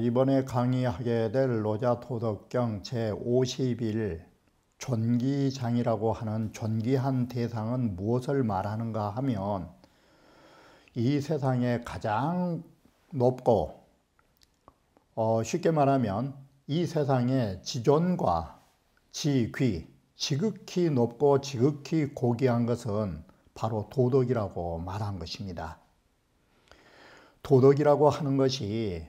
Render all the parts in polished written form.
이번에 강의하게 될 노자도덕경 제51 존귀장이라고 하는 존귀한 대상은 무엇을 말하는가 하면 이 세상에 가장 높고 쉽게 말하면 이 세상의 지존과 지귀, 지극히 높고 지극히 고귀한 것은 바로 도덕이라고 말한 것입니다. 도덕이라고 하는 것이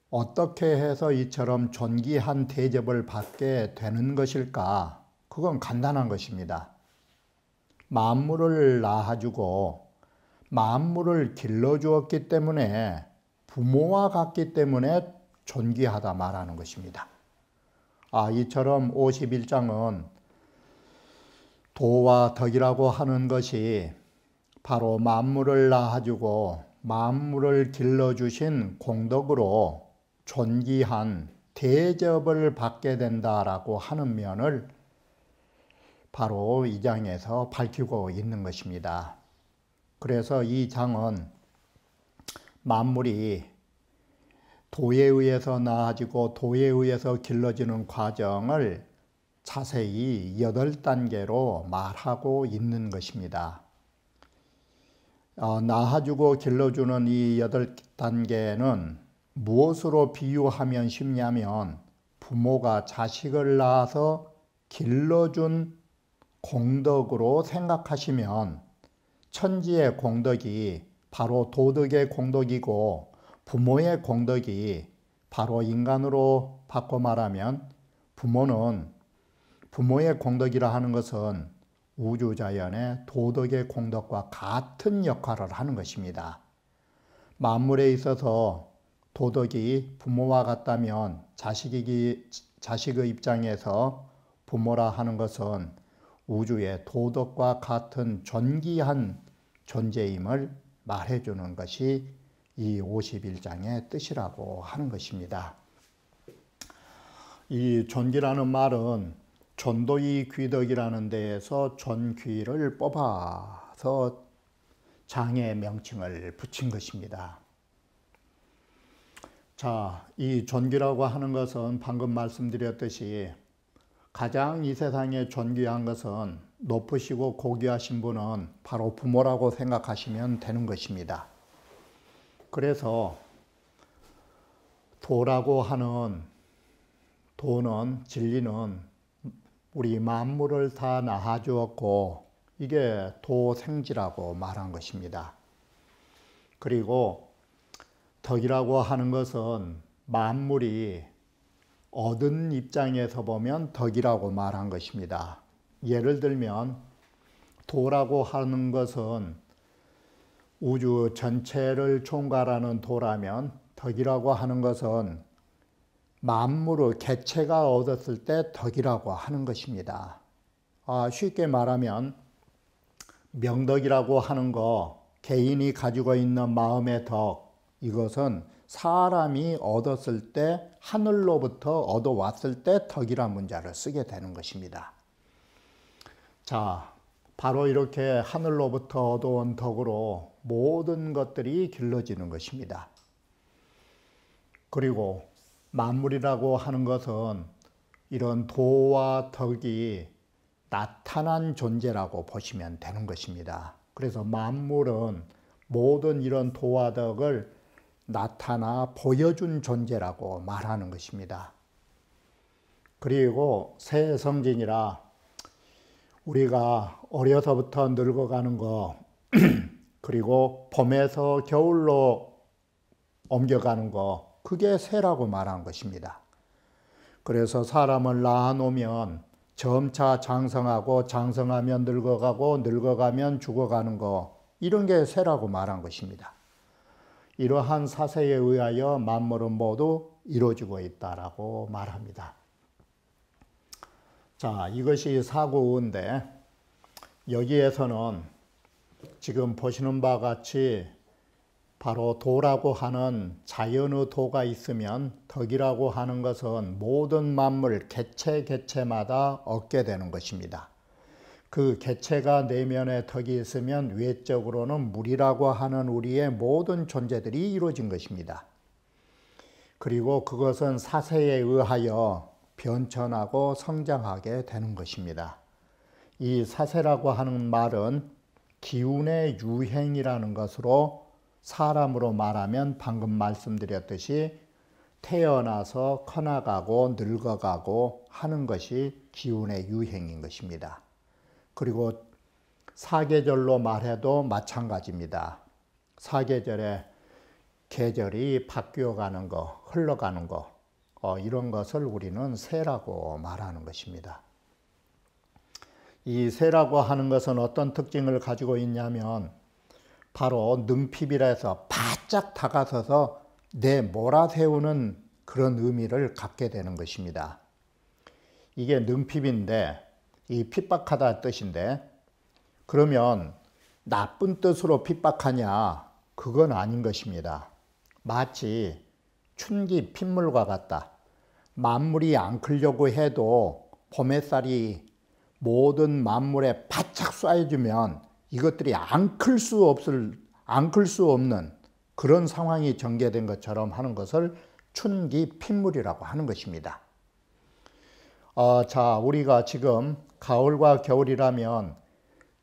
어떻게 해서 이처럼 존귀한 대접을 받게 되는 것일까? 그건 간단한 것입니다. 만물을 낳아주고 만물을 길러주었기 때문에 부모와 같기 때문에 존귀하다 말하는 것입니다. 이처럼 51장은 도와 덕이라고 하는 것이 바로 만물을 낳아주고 만물을 길러주신 공덕으로 존귀한 대접을 받게 된다라고 하는 면을 바로 이 장에서 밝히고 있는 것입니다. 그래서 이 장은 만물이 도에 의해서 낳아지고 도에 의해서 길러지는 과정을 자세히 8단계로 말하고 있는 것입니다. 낳아주고 길러주는 이 8단계는 무엇으로 비유하면 쉽냐면 부모가 자식을 낳아서 길러준 공덕으로 생각하시면 천지의 공덕이 바로 도덕의 공덕이고 부모의 공덕이 바로 인간으로 바꿔 말하면 부모의 공덕이라 하는 것은 우주자연의 도덕의 공덕과 같은 역할을 하는 것입니다. 만물에 있어서 도덕이 부모와 같다면 자식의 입장에서 부모라 하는 것은 우주의 도덕과 같은 존귀한 존재임을 말해주는 것이 이 51장의 뜻이라고 하는 것입니다. 이 존귀라는 말은 존도의 귀덕이라는 데에서 존귀를 뽑아서 장의 명칭을 붙인 것입니다. 이 존귀라고 하는 것은 방금 말씀드렸듯이 가장 이 세상에 존귀한 것은 높으시고 고귀하신 분은 바로 부모라고 생각하시면 되는 것입니다. 그래서 도라고 하는 도는 진리는 우리 만물을 다 낳아주었고 이게 도생지라고 말한 것입니다. 그리고 덕이라고 하는 것은 만물이 얻은 입장에서 보면 덕이라고 말한 것입니다. 예를 들면 도라고 하는 것은 우주 전체를 총괄하는 도라면 덕이라고 하는 것은 만물의 개체가 얻었을 때 덕이라고 하는 것입니다. 쉽게 말하면 명덕이라고 하는 거, 개인이 가지고 있는 마음의 덕, 이것은 사람이 얻었을 때 하늘로부터 얻어왔을 때 덕이란 문자를 쓰게 되는 것입니다. 바로 이렇게 하늘로부터 얻어온 덕으로 모든 것들이 길러지는 것입니다. 그리고 만물이라고 하는 것은 이런 도와 덕이 나타난 존재라고 보시면 되는 것입니다. 그래서 만물은 모든 이런 도와 덕을 나타나 보여준 존재라고 말하는 것입니다. 그리고 새 성진이라 우리가 어려서부터 늙어가는 거 그리고 봄에서 겨울로 옮겨가는 거 그게 새라고 말한 것입니다. 그래서 사람을 낳아놓으면 점차 장성하고 장성하면 늙어가고 늙어가면 죽어가는 거 이런 게 새라고 말한 것입니다. 이러한 사세에 의하여 만물은 모두 이루어지고 있다라고 말합니다. 이것이 사구인데 여기에서는 지금 보시는 바와 같이 바로 도라고 하는 자연의 도가 있으면 덕이라고 하는 것은 모든 만물 개체마다 얻게 되는 것입니다. 그 개체가 내면에 덕이 있으면 외적으로는 물이라고 하는 우리의 모든 존재들이 이루어진 것입니다. 그리고 그것은 사세에 의하여 변천하고 성장하게 되는 것입니다. 이 사세라고 하는 말은 기운의 유행이라는 것으로 사람으로 말하면 방금 말씀드렸듯이 태어나서 커나가고 늙어가고 하는 것이 기운의 유행인 것입니다. 그리고 사계절로 말해도 마찬가지입니다. 사계절에 계절이 바뀌어가는 거, 흘러가는 거, 이런 것을 우리는 세라고 말하는 것입니다. 이 세라고 하는 것은 어떤 특징을 가지고 있냐면 바로 능핍이라 해서 바짝 다가서서 몰아세우는 그런 의미를 갖게 되는 것입니다. 이게 능핍인데 이 핍박하다 뜻인데 그러면 나쁜 뜻으로 핍박하냐? 그건 아닌 것입니다. 마치 춘기 핏물과 같다. 만물이 안 클려고 해도 봄햇살이 모든 만물에 바짝 쏴주면 이것들이 안 클 수 없는 그런 상황이 전개된 것처럼 하는 것을 춘기 핏물이라고 하는 것입니다. 자, 우리가 지금 가을과 겨울이라면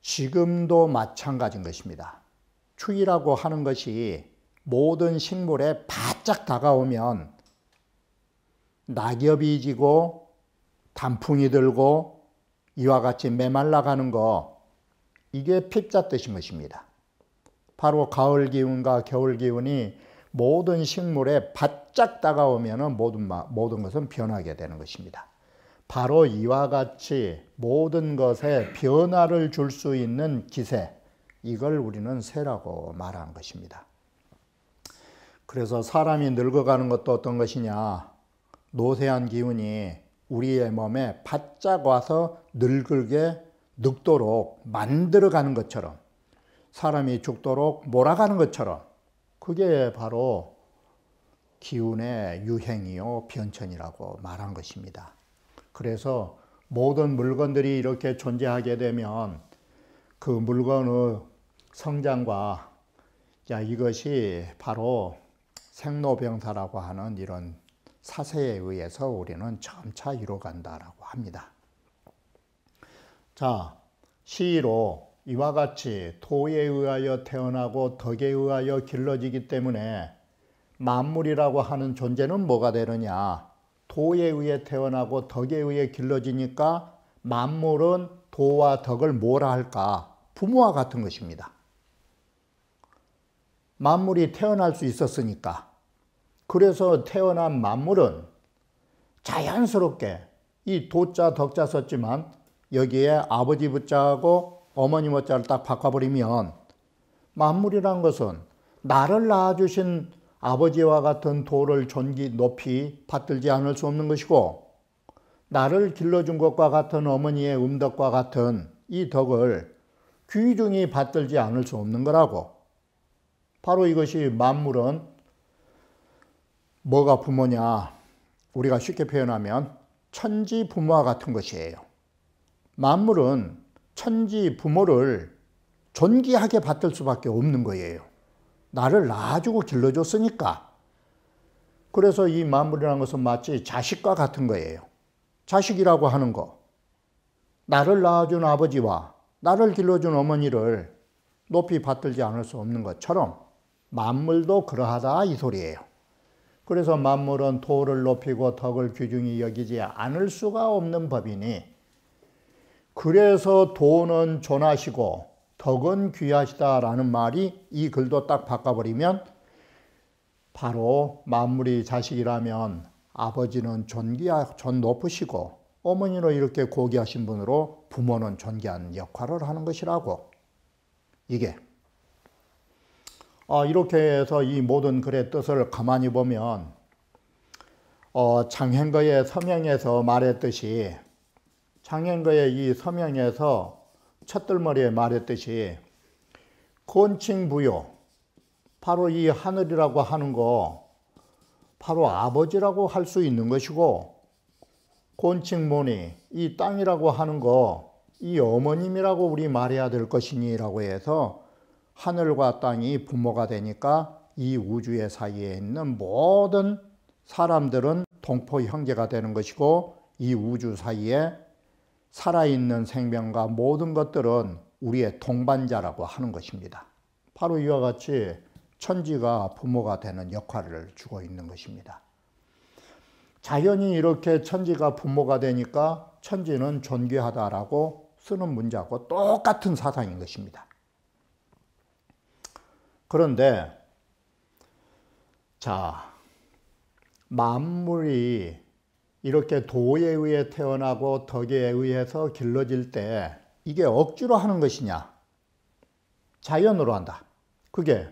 지금도 마찬가지인 것입니다. 추위라고 하는 것이 모든 식물에 바짝 다가오면 낙엽이 지고 단풍이 들고 이와 같이 메말라가는 거, 이게 핍자 뜻인 것입니다. 바로 가을 기운과 겨울 기운이 모든 식물에 바짝 다가오면 모든 것은 변하게 되는 것입니다. 바로 이와 같이 모든 것에 변화를 줄 수 있는 기세, 이걸 우리는 세라고 말하는 것입니다. 그래서 사람이 늙어가는 것도 어떤 것이냐, 노쇠한 기운이 우리의 몸에 바짝 와서 늙도록 만들어가는 것처럼, 사람이 죽도록 몰아가는 것처럼, 그게 바로 기운의 유행이요 변천이라고 말한 것입니다. 그래서 모든 물건들이 이렇게 존재하게 되면 그 물건의 성장과 이것이 바로 생로병사라고 하는 이런 사세에 의해서 우리는 점차 이루어간다라고 합니다. 자, 시로 이와 같이 토에 의하여 태어나고 덕에 의하여 길러지기 때문에 만물이라고 하는 존재는 뭐가 되느냐? 도에 의해 태어나고 덕에 의해 길러지니까 만물은 도와 덕을 뭐라 할까? 부모와 같은 것입니다. 만물이 태어날 수 있었으니까. 그래서 태어난 만물은 자연스럽게 이 도자 덕자 썼지만 여기에 아버지 부자하고 어머니 모자를 딱 바꿔버리면 만물이란 것은 나를 낳아주신 아버지와 같은 도를 높이 받들지 않을 수 없는 것이고, 나를 길러준 것과 같은 어머니의 음덕과 같은 이 덕을 귀중히 받들지 않을 수 없는 거라고. 바로 이것이 만물은 뭐가 부모냐? 우리가 쉽게 표현하면 천지 부모와 같은 것이에요. 만물은 천지 부모를 존귀하게 받들 수밖에 없는 거예요. 나를 낳아주고 길러줬으니까. 그래서 이 만물이라는 것은 마치 자식과 같은 거예요. 자식이라고 하는 거, 나를 낳아준 아버지와 나를 길러준 어머니를 높이 받들지 않을 수 없는 것처럼 만물도 그러하다 이 소리예요. 그래서 만물은 도를 높이고 덕을 귀중히 여기지 않을 수가 없는 법이니, 그래서 도는 존하시고 덕은 귀하시다라는 말이 이 글도 딱 바꿔버리면 바로 만물이 자식이라면 아버지는 존 높으시고 어머니는 이렇게 고귀하신 분으로 부모는 존귀한 역할을 하는 것이라고. 이게 이렇게 해서 이 모든 글의 뜻을 가만히 보면 장행거의 서명에서 말했듯이, 장행거의 이 서명에서 첫들머리에 말했듯이 건칭부요, 바로 이 하늘이라고 하는 거 바로 아버지라고 할 수 있는 것이고, 건칭모니, 이 땅이라고 하는 거 이 어머님이라고 우리 말해야 될 것이니라고 해서 하늘과 땅이 부모가 되니까 이 우주의 사이에 있는 모든 사람들은 동포 형제가 되는 것이고 이 우주 사이에 살아있는 생명과 모든 것들은 우리의 동반자라고 하는 것입니다. 바로 이와 같이 천지가 부모가 되는 역할을 주고 있는 것입니다. 자연이 이렇게 천지가 부모가 되니까 천지는 존귀하다라고 쓰는 문자하고 똑같은 사상인 것입니다. 그런데 자, 만물이 이렇게 도에 의해 태어나고 덕에 의해서 길러질 때 이게 억지로 하는 것이냐? 자연으로 한다. 그게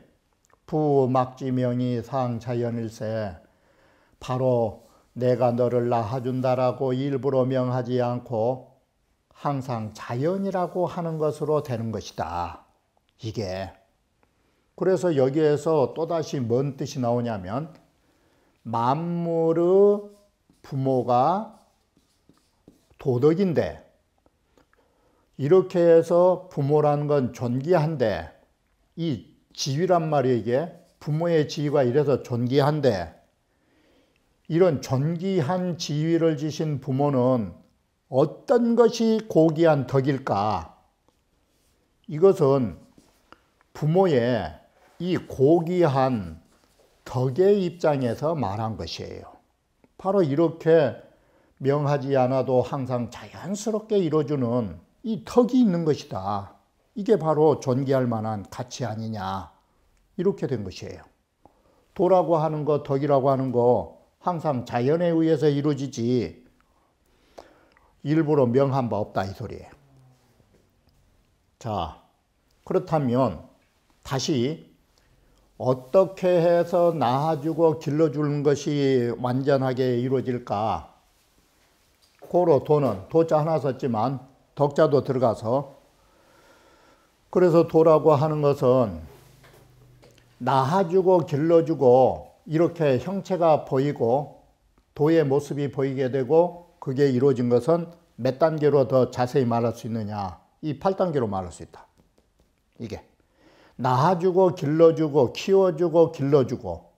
부막지명이 상자연일세, 바로 내가 너를 낳아준다라고 일부러 명하지 않고 항상 자연이라고 하는 것으로 되는 것이다. 이게. 그래서 여기에서 또다시 뭔 뜻이 나오냐면 만물의 부모가 도덕인데, 이렇게 해서 부모라는 건 존귀한데, 이 지위란 말이에요. 이게 부모의 지위가 이래서 존귀한데, 이런 존귀한 지위를 지신 부모는 어떤 것이 고귀한 덕일까? 이것은 부모의 이 고귀한 덕의 입장에서 말한 것이에요. 바로 이렇게 명하지 않아도 항상 자연스럽게 이루어주는 이 덕이 있는 것이다. 이게 바로 존귀할 만한 가치 아니냐. 이렇게 된 것이에요. 도라고 하는 거, 덕이라고 하는 거 항상 자연에 의해서 이루어지지 일부러 명한 바 없다, 이 소리예요. 자, 그렇다면 다시 어떻게 해서 낳아주고 길러주는 것이 완전하게 이루어질까? 고로 도는 도자 하나 썼지만 덕자도 들어가서, 그래서 도라고 하는 것은 낳아주고 길러주고 이렇게 형체가 보이고 도의 모습이 보이게 되고, 그게 이루어진 것은 몇 단계로 더 자세히 말할 수 있느냐? 이 8단계로 말할 수 있다. 이게 낳아주고 길러주고 키워주고 길러주고,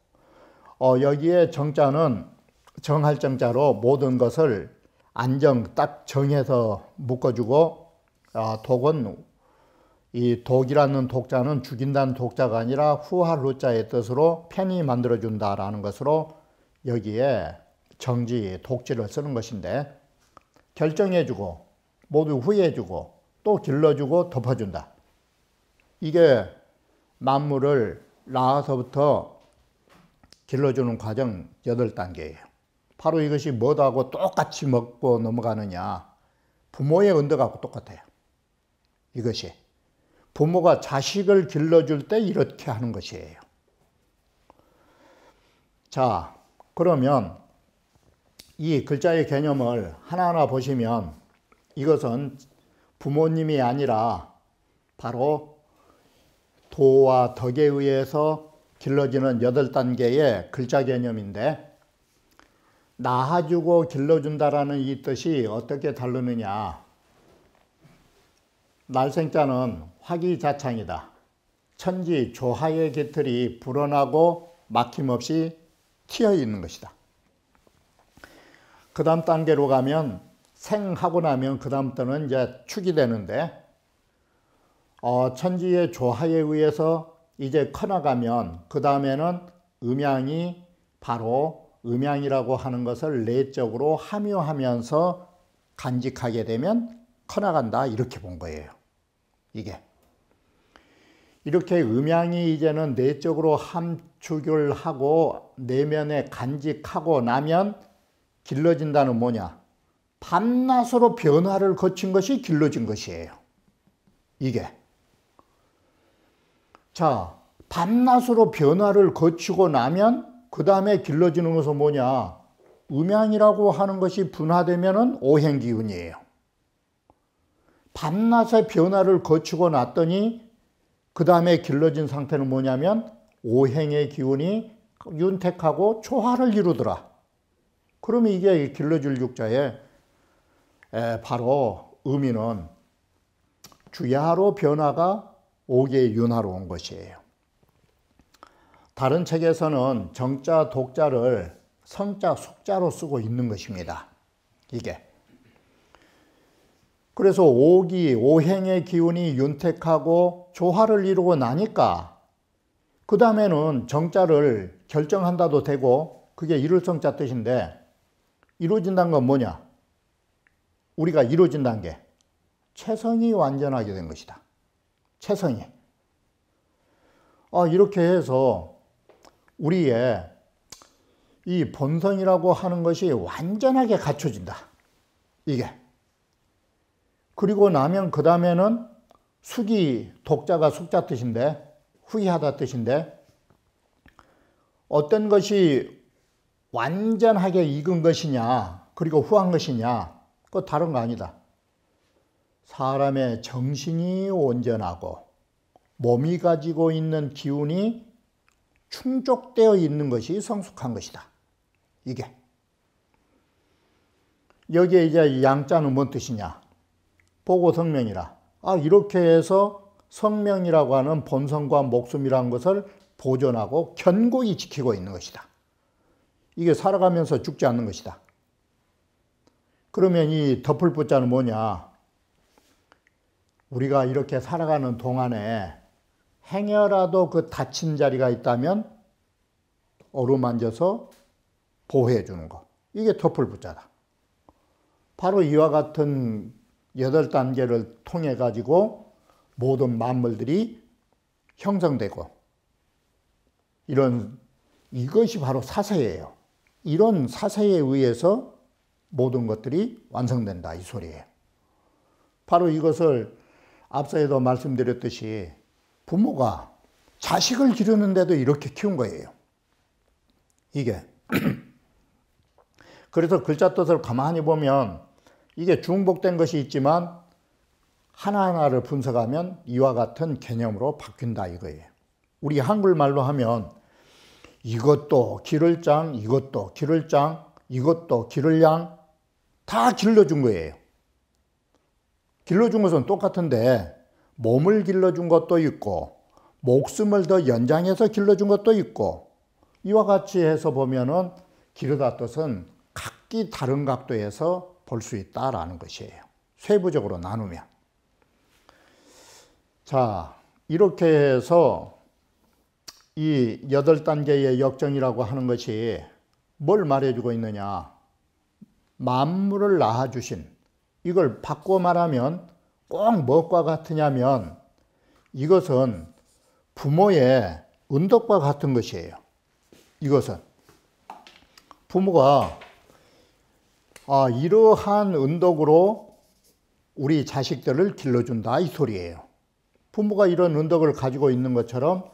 여기에 정자는 정할 정자로 모든 것을 안정 딱 정해서 묶어주고, 독은 이 독이라는 독자는 죽인다는 독자가 아니라 후할 후자의 뜻으로 편히 만들어준다라는 것으로 여기에 정지, 독지를 쓰는 것인데, 결정해주고 모두 후해주고 또 길러주고 덮어준다. 이게 만물을 낳아서부터 길러주는 과정 8단계예요. 바로 이것이 뭐하고 똑같이 먹고 넘어가느냐? 부모의 은덕하고 똑같아요. 이것이 부모가 자식을 길러줄 때 이렇게 하는 것이에요. 자, 그러면 이 글자의 개념을 하나하나 보시면 이것은 부모님이 아니라 바로 도와 덕에 의해서 길러지는 8단계의 글자 개념인데, 낳아주고 길러준다라는 이 뜻이 어떻게 다르느냐? 날생자는 화기자창이다. 천지 조화의 깃털이 불어나고 막힘없이 튀어 있는 것이다. 그 다음 단계로 가면 생하고 나면 그 다음부터는 이제 축이 되는데, 천지의 조화에 의해서 이제 커나가면 그 다음에는 음양이 바로 음양이라고 하는 것을 내적으로 함유하면서 간직하게 되면 커나간다, 이렇게 본 거예요. 이게 이렇게 음양이 이제는 내적으로 함축을 하고 내면에 간직하고 나면 길러진다는 뭐냐? 밤낮으로 변화를 거친 것이 길러진 것이에요. 이게 자, 밤낮으로 변화를 거치고 나면 그 다음에 길러지는 것은 뭐냐? 음양이라고 하는 것이 분화되면은 오행기운이에요. 밤낮의 변화를 거치고 났더니 그 다음에 길러진 상태는 뭐냐면 오행의 기운이 윤택하고 초화를 이루더라. 그러면 이게 길러줄 육자의 바로 의미는 주야로 변화가 오게 윤화로 온 것이에요. 다른 책에서는 정자, 독자를 성자, 속자로 쓰고 있는 것입니다. 이게. 그래서 오기, 오행의 기운이 윤택하고 조화를 이루고 나니까 그 다음에는 정자를 결정한다도 되고 그게 이룰성자 뜻인데 이루어진다는 건 뭐냐? 우리가 이루어진다는 게 체성이 완전하게 된 것이다. 체성이. 이렇게 해서 우리의 이 본성이라고 하는 것이 완전하게 갖춰진다. 이게. 그리고 나면 그 다음에는 숙이, 독자가 숙자 뜻인데 후이하다 뜻인데 어떤 것이 완전하게 익은 것이냐 그리고 후한 것이냐 그거 다른 거 아니다. 사람의 정신이 온전하고 몸이 가지고 있는 기운이 충족되어 있는 것이 성숙한 것이다. 이게. 여기에 이제 양자는 뭔 뜻이냐? 보고 성명이라. 이렇게 해서 성명이라고 하는 본성과 목숨이라는 것을 보존하고 견고히 지키고 있는 것이다. 이게 살아가면서 죽지 않는 것이다. 그러면 이 덮을 부자는 뭐냐? 우리가 이렇게 살아가는 동안에 행여라도 그 다친 자리가 있다면 어루만져서 보호해 주는 거. 이게 덮을 부자다. 바로 이와 같은 8단계를 통해 가지고 모든 만물들이 형성되고 이것이 바로 사세예요. 이런 사세에 의해서 모든 것들이 완성된다 이 소리예요. 바로 이것을 앞서에도 말씀드렸듯이 부모가 자식을 기르는데도 이렇게 키운 거예요. 이게. 그래서 글자 뜻을 가만히 보면 이게 중복된 것이 있지만 하나하나를 분석하면 이와 같은 개념으로 바뀐다 이거예요. 우리 한글말로 하면 이것도 기를 장, 이것도 기를 장, 이것도 기를 양 다 길러준 거예요. 길러준 것은 똑같은데 몸을 길러준 것도 있고 목숨을 더 연장해서 길러준 것도 있고 이와 같이 해서 보면은 기르다 뜻은 각기 다른 각도에서 볼 수 있다라는 것이에요. 세부적으로 나누면. 자, 이렇게 해서 이 8단계의 역정이라고 하는 것이 뭘 말해주고 있느냐? 만물을 낳아주신, 이걸 바꿔 말하면 꼭 무엇과 같으냐면 이것은 부모의 은덕과 같은 것이에요. 이것은 부모가 이러한 은덕으로 우리 자식들을 길러준다 이 소리예요. 부모가 이런 은덕을 가지고 있는 것처럼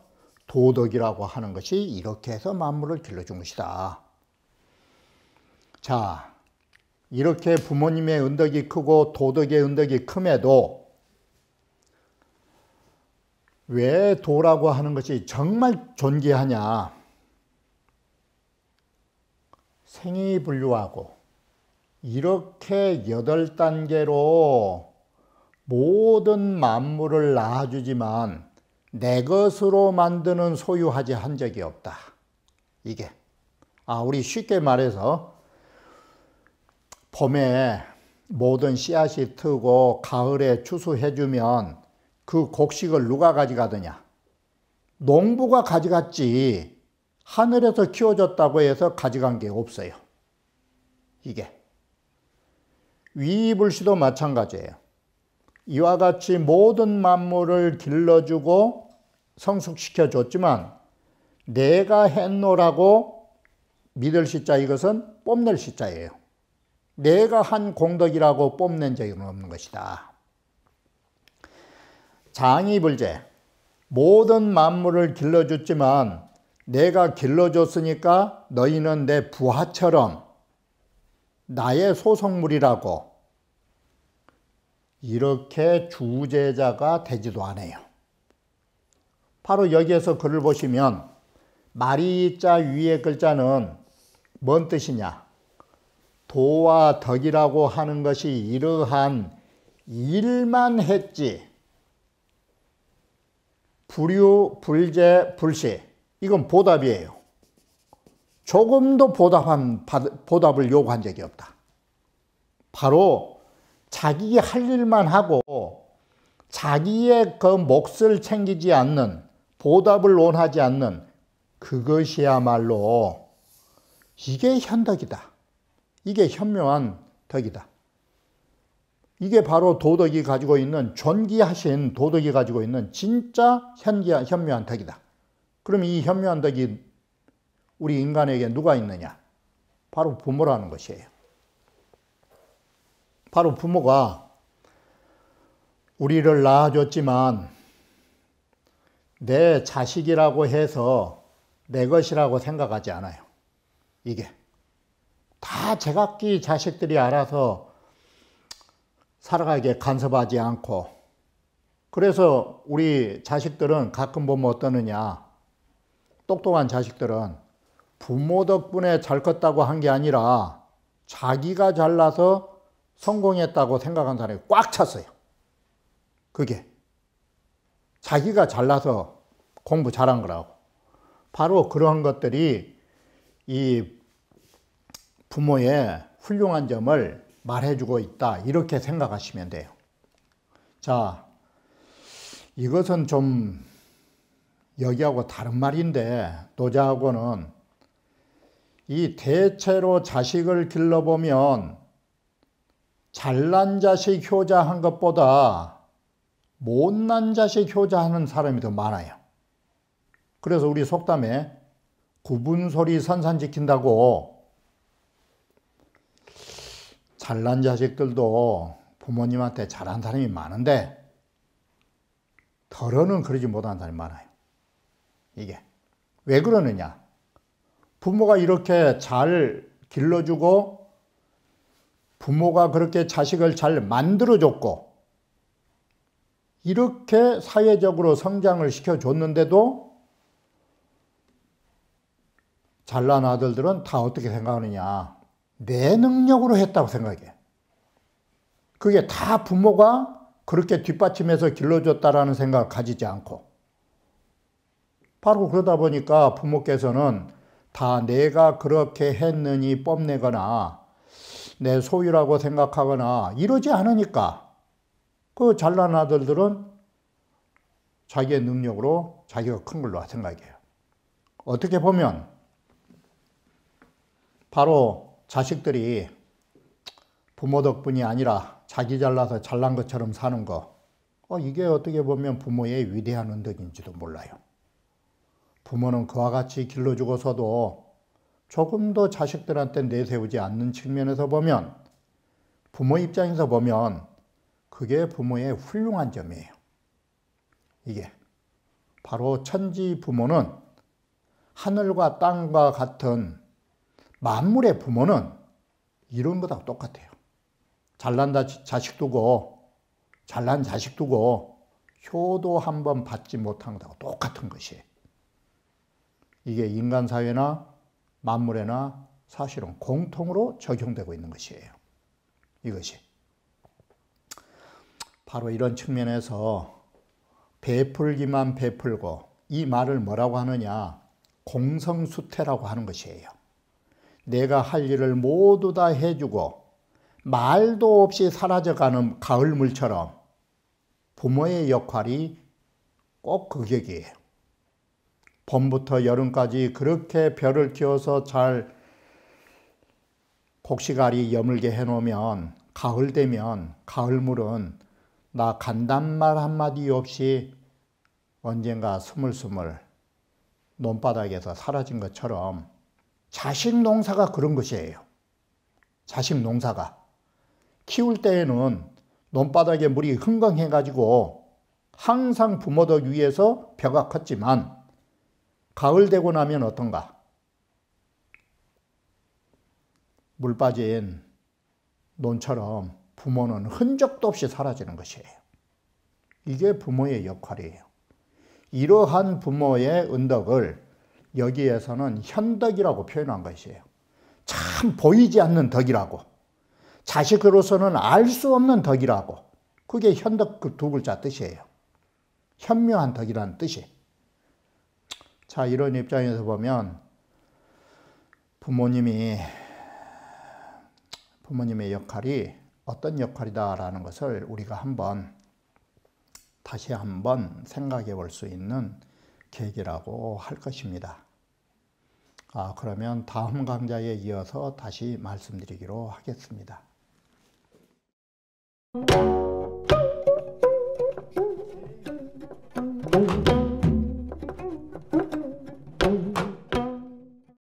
도덕이라고 하는 것이 이렇게 해서 만물을 길러준 것이다. 자, 이렇게 부모님의 은덕이 크고 도덕의 은덕이 큼에도 왜 도라고 하는 것이 정말 존귀하냐? 생이 분류하고 이렇게 8단계로 모든 만물을 낳아주지만 내 것으로 만드는 소유하지 한 적이 없다. 이게. 우리 쉽게 말해서 봄에 모든 씨앗이 트고 가을에 추수해주면 그 곡식을 누가 가져가더냐? 농부가 가져갔지 하늘에서 키워줬다고 해서 가져간 게 없어요. 이게. 위불시도 마찬가지예요. 이와 같이 모든 만물을 길러주고 성숙시켜줬지만 내가 했노라고 믿을 시자 이것은 뽐낼 시자예요. 내가 한 공덕이라고 뽐낸 적이 없는 것이다. 장이불제, 모든 만물을 길러줬지만 내가 길러줬으니까 너희는 내 부하처럼 나의 소속물이라고 이렇게 주제자가 되지도 않아요. 바로 여기에서 글을 보시면 마리자 위의 글자는 뭔 뜻이냐? 도와 덕이라고 하는 것이 이러한 일만 했지 불유, 불제, 불시 이건 보답이에요. 조금도 보답을 요구한 적이 없다. 바로 자기 할 일만 하고 자기의 그 몫을 챙기지 않는, 보답을 원하지 않는 그것이야말로 이게 현덕이다. 이게 현묘한 덕이다. 이게 바로 도덕이 가지고 있는, 존귀하신 도덕이 가지고 있는 진짜 현묘한 덕이다. 그럼 이 현묘한 덕이 우리 인간에게 누가 있느냐? 바로 부모라는 것이에요. 바로 부모가 우리를 낳아줬지만 내 자식이라고 해서 내 것이라고 생각하지 않아요. 이게 다 제각기 자식들이 알아서 살아가게 간섭하지 않고, 그래서 우리 자식들은 가끔 보면 어떠느냐, 똑똑한 자식들은 부모 덕분에 잘 컸다고 한 게 아니라 자기가 잘나서 성공했다고 생각한 사람이 꽉 찼어요. 그게 자기가 잘나서 공부 잘한 거라고. 바로 그런 것들이 이 부모의 훌륭한 점을 말해주고 있다, 이렇게 생각하시면 돼요. 자, 이것은 좀 여기하고 다른 말인데, 노자하고는 이 대체로 자식을 길러보면 잘난 자식 효자한 것보다 못난 자식 효자하는 사람이 더 많아요. 그래서 우리 속담에 구분소리 선산지킨다고, 잘난 자식들도 부모님한테 잘한 사람이 많은데 덜어는 그러지 못한 사람이 많아요. 이게 왜 그러느냐? 부모가 이렇게 잘 길러주고 부모가 그렇게 자식을 잘 만들어줬고 이렇게 사회적으로 성장을 시켜줬는데도 잘난 아들들은 다 어떻게 생각하느냐? 내 능력으로 했다고 생각해. 그게 다 부모가 그렇게 뒷받침해서 길러줬다라는 생각을 가지지 않고, 바로 그러다 보니까 부모께서는 다 내가 그렇게 했느니 뽐내거나 내 소유라고 생각하거나 이러지 않으니까 그 잘난 아들들은 자기의 능력으로 자기가 큰 걸로 생각해요. 어떻게 보면 바로 자식들이 부모 덕분이 아니라 자기 잘나서 잘난 것처럼 사는 거, 이게 어떻게 보면 부모의 위대한 은덕인지도 몰라요. 부모는 그와 같이 길러주고서도 조금도 자식들한테 내세우지 않는 측면에서 보면, 부모 입장에서 보면 그게 부모의 훌륭한 점이에요. 이게 바로 천지 부모는 하늘과 땅과 같은 만물의 부모는 이런 거하고 똑같아요. 잘난 자식 두고, 잘난 자식 두고 효도 한번 받지 못한 것하고 똑같은 것이에요. 이게 인간 사회나 만물에나 사실은 공통으로 적용되고 있는 것이에요. 이것이 바로 이런 측면에서 베풀기만 베풀고, 이 말을 뭐라고 하느냐, 공성수태라고 하는 것이에요. 내가 할 일을 모두 다 해주고 말도 없이 사라져가는 가을물처럼 부모의 역할이 꼭 그 격이에요. 봄부터 여름까지 그렇게 별을 키워서 잘 곡식알이 여물게 해놓으면 가을 되면 가을물은 나 간단 말 한마디 없이 언젠가 스물스물 논바닥에서 사라진 것처럼 자식 농사가 그런 것이에요. 자식 농사가 키울 때에는 논바닥에 물이 흥건해가지고 항상 부모 덕 위에서 벼가 컸지만 가을 되고 나면 어떤가? 물 빠진 논처럼 부모는 흔적도 없이 사라지는 것이에요. 이게 부모의 역할이에요. 이러한 부모의 은덕을 여기에서는 현덕이라고 표현한 것이에요. 참 보이지 않는 덕이라고, 자식으로서는 알 수 없는 덕이라고, 그게 현덕 그 두 글자 뜻이에요. 현묘한 덕이라는 뜻이. 자, 이런 입장에서 보면 부모님의 역할이 어떤 역할이다라는 것을 우리가 다시 한번 생각해 볼 수 있는 계기라고 할 것입니다. 그러면 다음 강좌에 이어서 다시 말씀드리기로 하겠습니다.